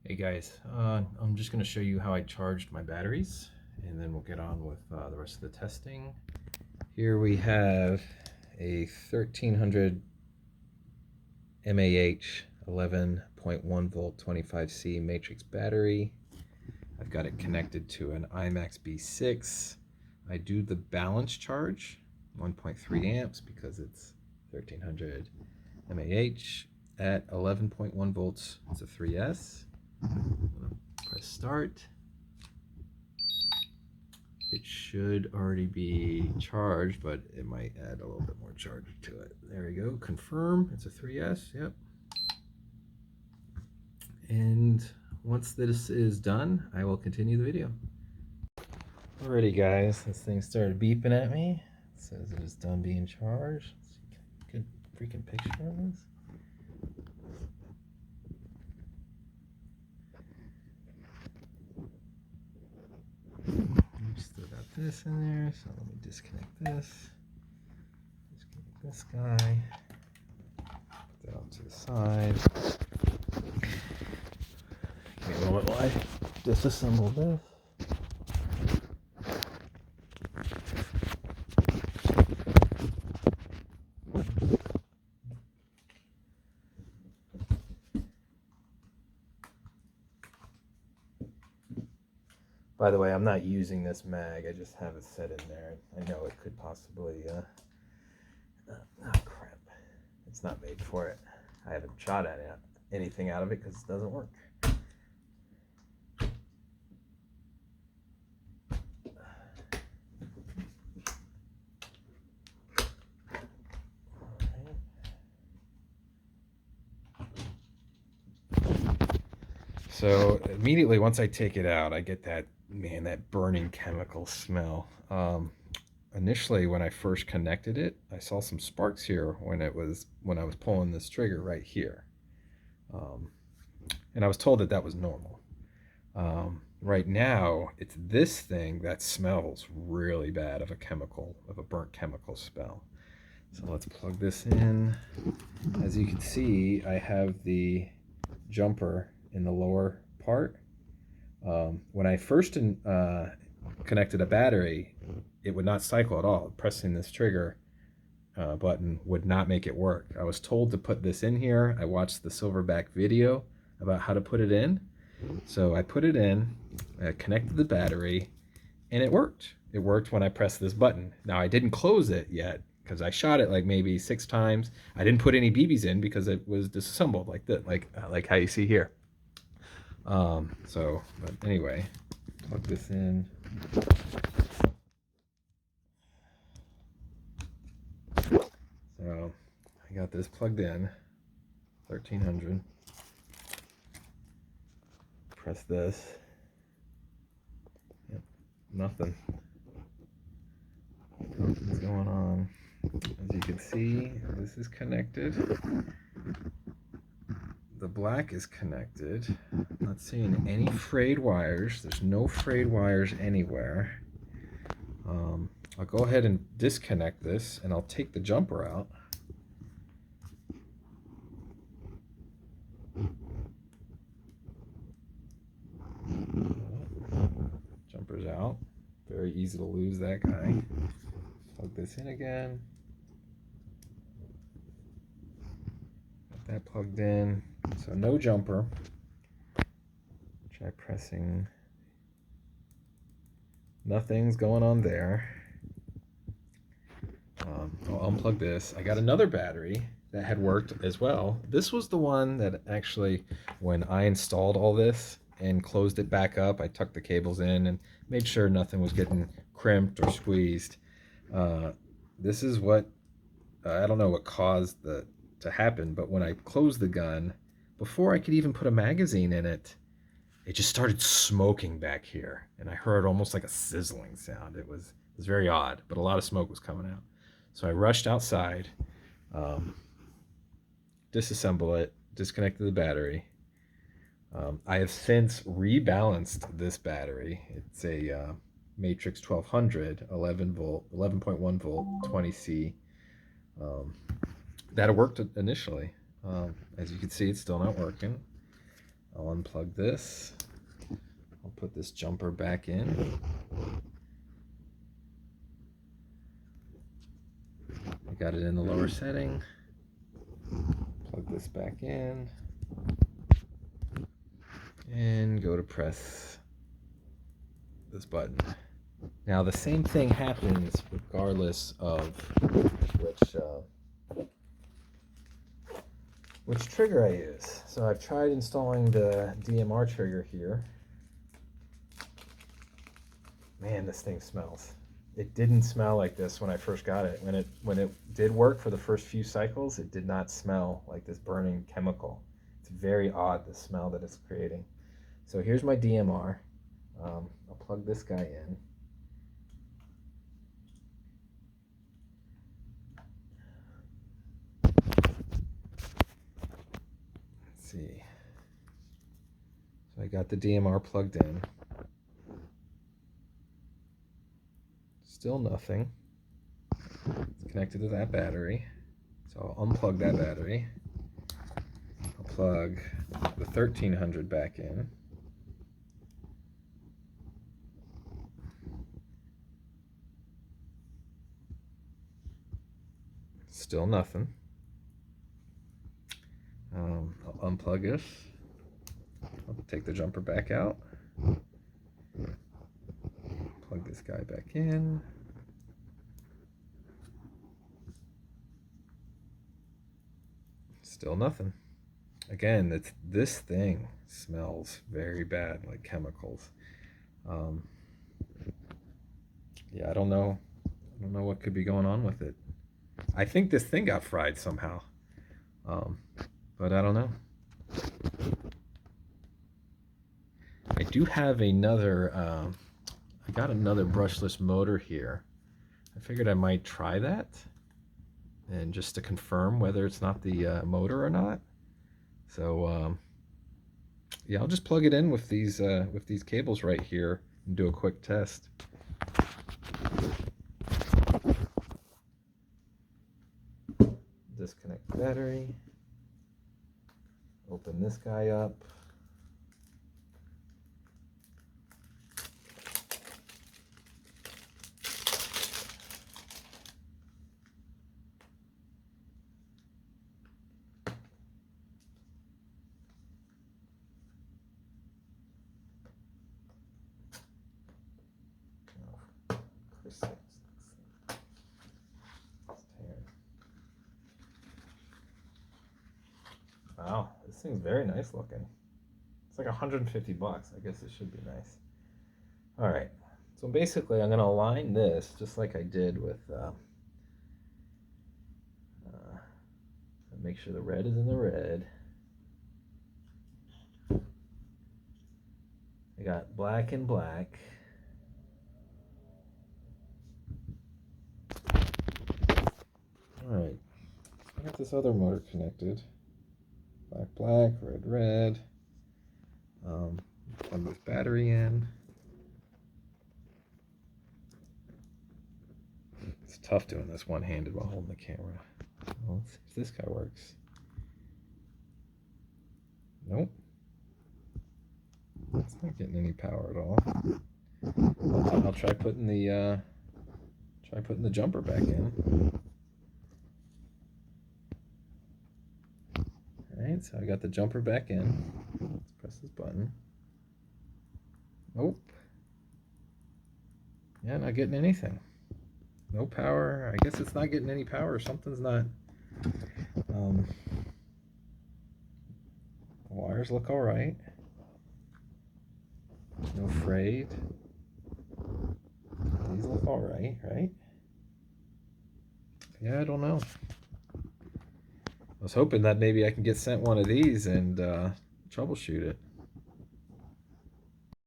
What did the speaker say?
Hey guys, I'm just going to show you how I charged my batteries and then we'll get on with the rest of the testing. Here we have a 1300 mAh 11.1 volt 25C matrix battery. I've got it connected to an IMAX B6. I do the balance charge 1.3 amps because it's 1300 mAh at 11.1 volts. It's a 3S. Press start. It should already be charged, but it might add a little bit more charge to it. There we go. Confirm. It's a 3S. Yep. And once this is done, I will continue the video. Alrighty, guys. This thing started beeping at me. It says it is done being charged. Let's see, good freaking picture of this. Still got this in there, so let me disconnect this. Disconnect this guy. Put that off to the side. Give me a moment while I disassemble this. By the way, I'm not using this mag, I just have it set in there. I know it could possibly, oh crap, it's not made for it. I haven't shot at anything out of it because it doesn't work. So immediately once I take it out, I get that, man, that burning chemical smell. Initially when I first connected it, I saw some sparks here when I was pulling this trigger right here. And I was told that that was normal. Right now, it's this thing that smells really bad of a burnt chemical smell. So let's plug this in. As you can see, I have the jumper in the lower part. When I first connected a battery, it would not cycle at all. Pressing this trigger button would not make it work. I was told to put this in here. I watched the Silverback video about how to put it in. So I put it in, I connected the battery, and it worked. It worked when I pressed this button. Now I didn't close it yet because I shot it like maybe 6 times. I didn't put any BBs in because it was disassembled like that, like how you see here. But anyway, plug this in. So I got this plugged in, 1300. Press this. Yep, nothing. Nothing's going on. As you can see, this is connected. The black is connected. I'm not seeing any frayed wires. There's no frayed wires anywhere. I'll go ahead and disconnect this and I'll take the jumper out. Jumper's out. Very easy to lose that guy. Plug this in again. Got that plugged in. So no jumper. Try pressing. Nothing's going on there. I'll unplug this. I got another battery that had worked as well. This was the one that actually, when I installed all this and closed it back up, I tucked the cables in and made sure nothing was getting crimped or squeezed. This is what, I don't know what caused to happen, but when I closed the gun, before I could even put a magazine in it, it just started smoking back here. And I heard almost like a sizzling sound. It was very odd, but a lot of smoke was coming out. So I rushed outside, disassemble it, disconnected the battery. I have since rebalanced this battery. It's a Matrix 1200, 11.1 volt, 20C. That worked initially. As you can see, it's still not working. I'll unplug this. I'll put this jumper back in. I got it in the lower setting. Plug this back in. And go to press this button. Now the same thing happens regardless of which trigger I use. So I've tried installing the DMR trigger here. Man, this thing smells. It didn't smell like this when I first got it. When it did work for the first few cycles, it did not smell like this burning chemical. It's very odd, the smell that it's creating. So here's my DMR. I'll plug this guy in. Let's see. So I got the DMR plugged in. Still nothing. It's connected to that battery. So I'll unplug that battery. I'll plug the 1300 back in. Still nothing. I'll unplug this. I'll take the jumper back out. Plug this guy back in. Still nothing. Again, this thing smells very bad, like chemicals. Yeah, I don't know what could be going on with it. I think this thing got fried somehow, but I don't know. I do have another, I got another brushless motor here. I figured I might try that, and just to confirm whether it's not the motor or not. So yeah, I'll just plug it in with these cables right here and do a quick test. Disconnect the battery. Open this guy up. Wow, this thing's very nice looking. It's like 150 bucks. I guess it should be nice. All right, so basically I'm going to align this just like I did with, make sure the red is in the red. I got black and black. All right, I got this other motor connected. Black, black, red, red. Plug this battery in. It's tough doing this one-handed while holding the camera. Well, let's see if this guy works. Nope. It's not getting any power at all. I'll try putting the jumper back in. Alright, so I got the jumper back in. Let's press this button. Nope. Yeah, not getting anything. No power. I guess it's not getting any power. Something's not. The wires look alright. No frayed. These look alright, right? Yeah, I don't know. I was hoping that maybe I can get sent one of these and troubleshoot it.